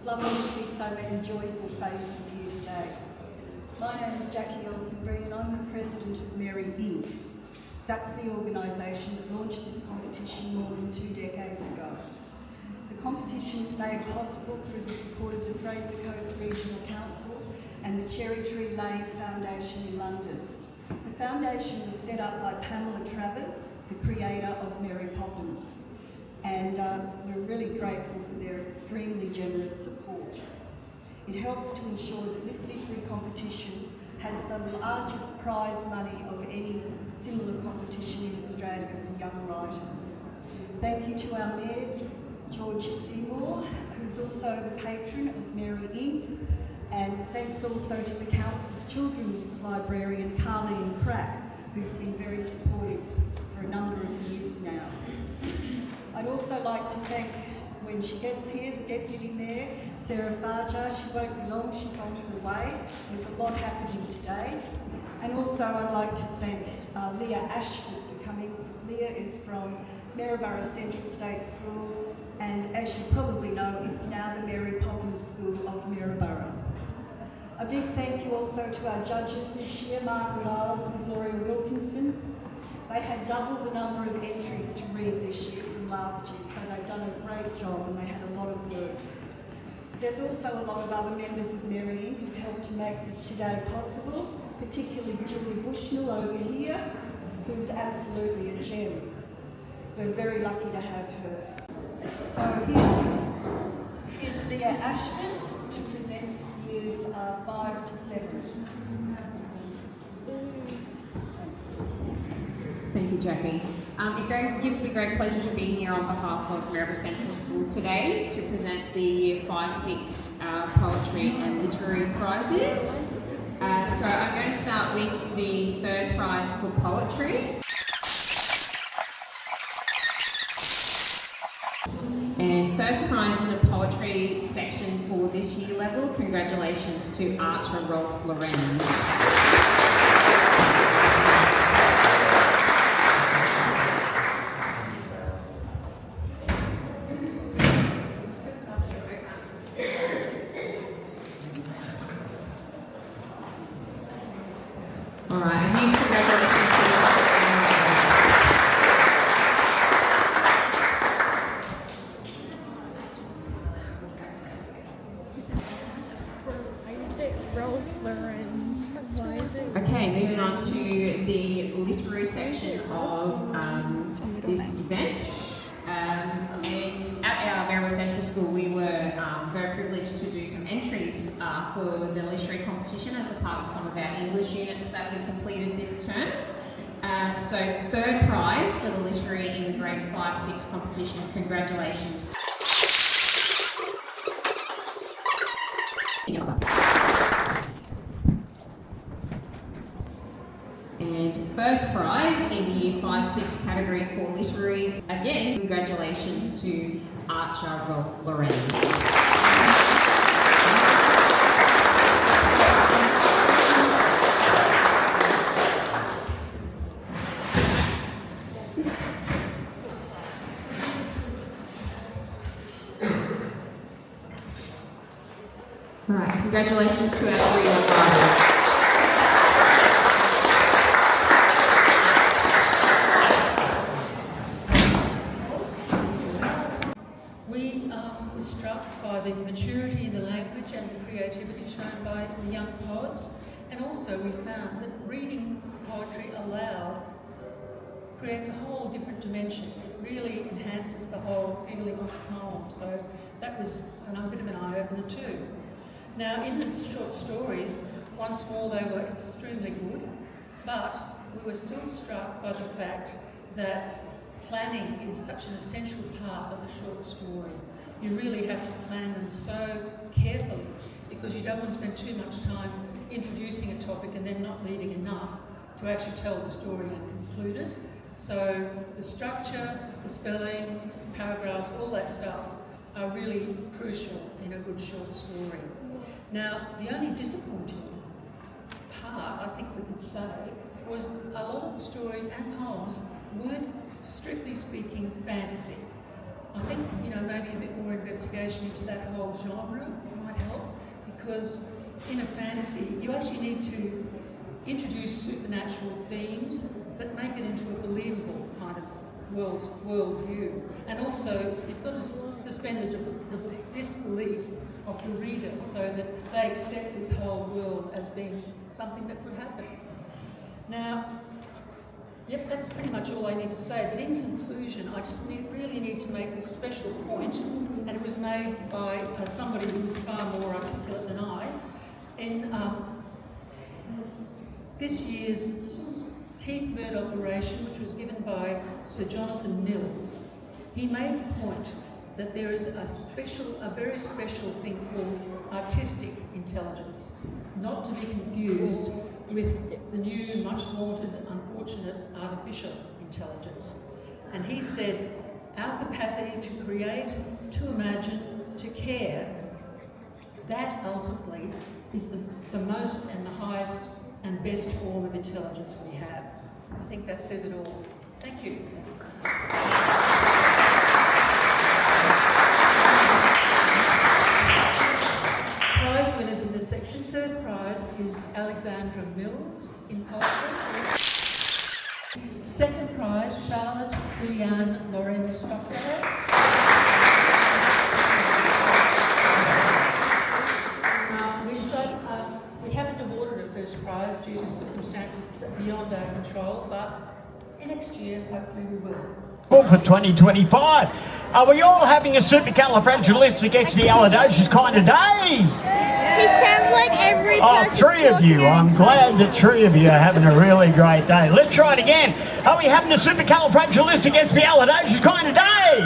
It's lovely to see so many joyful faces here today. My name is Jackie Elson-Green and I'm the president of Mary Inc. That's the organisation that launched this competition more than 2 decades ago. The competition is made possible through the support of the Fraser Coast Regional Council and the Cherry Tree Lane Foundation in London. The foundation was set up by Pamela Travers, the creator of Mary Poppins, and we're really grateful for their extremely generous support. It helps to ensure that this literary competition has the largest prize money of any similar competition in Australia for young writers. Thank you to our Mayor, George Seymour, who's also the patron of Mary Inc. And thanks also to the Council's Children's Librarian, Carleen Crack, who's been very supportive for a number of years now. I'd also like to thank, when she gets here, the Deputy Mayor, Sarah Farjar. She won't be long, she's on her way. There's a lot happening today. And also I'd like to thank Leah Ashford for coming. Leah is from Maryborough Central State School, and as you probably know, it's now the Mary Poppins School of Maryborough. A big thank you also to our judges this year, Margaret Isles and Gloria Wilkinson. They had double the number of entries to read this year from last year, so they've done a great job and they had a lot of work. There's also a lot of other members of Mary Inc. who've helped to make this today possible, particularly Julie Bushnell over here, who's absolutely a gem. We're very lucky to have her. So here's Leah Ashford to present years 5 to 7. Thank you, Jackie. It gives me great pleasure to be here on behalf of Maryborough Central School today to present the Year 5-6 Poetry and Literary Prizes. So I'm going to start with the third prize for poetry. And first prize in the poetry section for this year level, congratulations to Archer Rolf Lorenz. All right, a huge congratulations to Okay, moving on to the literary section of this event. And at our Maryborough Central School, we were very privileged to do some entries for the literary competition as a part of some of our English units that we completed this term. So third prize for the literary in the grade 5-6 competition. Congratulations. And first prize in the Year 5-6 category for literary, again, congratulations to Archer Rolf Lorenz. All right, congratulations to our 3 young writers. We were struck by the maturity in the language and the creativity shown by the young poets, and also we found that reading poetry aloud creates a whole different dimension. It really enhances the whole feeling of the poem, so that was a bit of an eye-opener too. Now, in the short stories, once more they were extremely good, but we were still struck by the fact that planning is such an essential part of a short story. You really have to plan them so carefully because you don't want to spend too much time introducing a topic and then not leaving enough to actually tell the story and conclude it. So the structure, the spelling, paragraphs, all that stuff are really crucial in a good short story. Now, the only disappointing part, I think we could say, was a lot of the stories and poems weren't, strictly speaking, fantasy. I think, you know, maybe a bit more investigation into that whole genre might help, because in a fantasy, you actually need to introduce supernatural themes, but make it into a believable kind of worldview. And also, you've got to suspend the disbelief of the reader so that they accept this whole world as being something that could happen. Now, yep, that's pretty much all I need to say. But in conclusion, I just really need to make this special point, and it was made by somebody who was far more articulate than I. In this year's Keith Bird operation, which was given by Sir Jonathan Mills, he made the point that there is a very special thing called artistic intelligence, not to be confused with the new, much vaunted, unfortunate artificial intelligence. And he said, our capacity to create, to imagine, to care, that ultimately is the most and the highest and best form of intelligence we have. I think that says it all. Thank you. Prize winners in this section. Third prize is Alexandra Mills in poetry. Second prize, Charlotte Julianne Lorenz Stockdale. We haven't awarded a first prize due to circumstances that are beyond our control, but next year, hopefully we will. For 2025. Are we all having a supercalifragilisticexpialidocious kind of day? He sounds like every person. Oh, three of you. I'm glad that three of you are having a really great day. Let's try it again. Are we having a supercalifragilisticexpialidocious kind of day?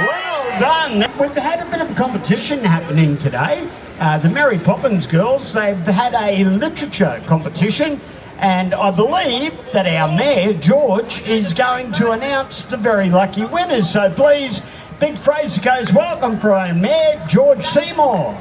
Well done. We've had a bit of a competition happening today. The Mary Poppins girls, they've had a literature competition, and I believe that our Mayor, George, is going to announce the very lucky winners. So please, big Fraser Coast welcome for our Mayor, George Seymour.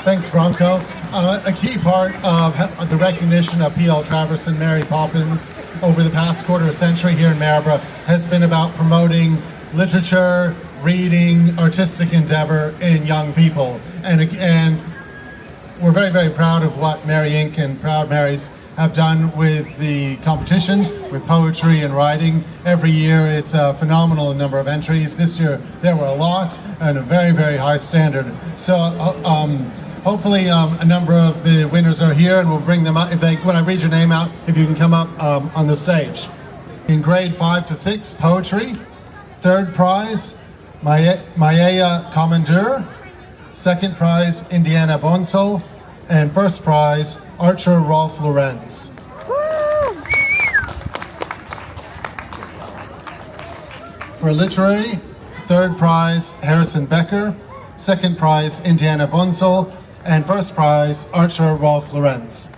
Thanks, Bronco. A key part of the recognition of P.L. Travers and Mary Poppins over the past quarter century here in Maryborough has been about promoting literature, reading, artistic endeavour in young people. And we're very, very proud of what Mary Inc. and Proud Marys have done with the competition, with poetry and writing. Every year it's a phenomenal number of entries. This year there were a lot and a very, very high standard. So hopefully a number of the winners are here, and we'll bring them up. When I read your name out, if you can come up on the stage. In grade 5 to 6, poetry. Third prize, Maya Commandur. Second prize, Indiana Bonsall. And first prize, Archer Rolf Lorenz. For literary, third prize, Harrison Becker. Second prize, Indiana Bonsall. And first prize, Archer Rolf Lorenz.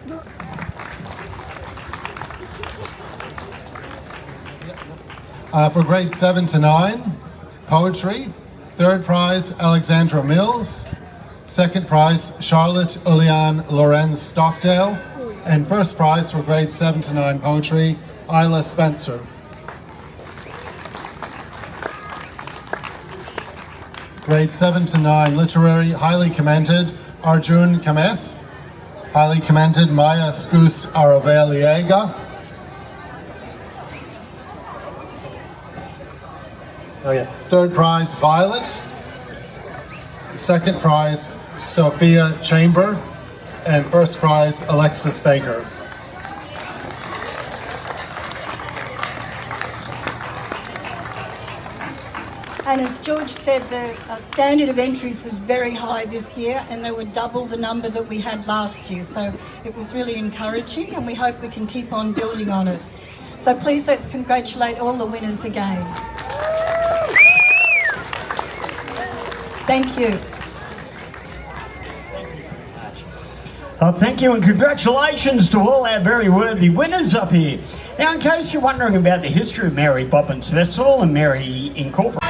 For grades 7 to 9, poetry. Third prize, Alexandra Mills. Second prize, Charlotte Julianne Lorenz Stockdale. And first prize for grades 7 to 9 poetry, Isla Spencer. Grades 7 to 9 literary, highly commended, Arjun Kameth. Highly commended, Maya Skus Araveliega. Third prize, Violet. Second prize, Sophia Chamber. And first prize, Alexis Baker. And as George said, the standard of entries was very high this year, and they were double the number that we had last year. So it was really encouraging, and we hope we can keep on building on it. So please let's congratulate all the winners again. Thank you. Thank you, and congratulations to all our very worthy winners up here. Now, in case you're wondering about the history of Mary Poppins Festival and Mary Incorporated,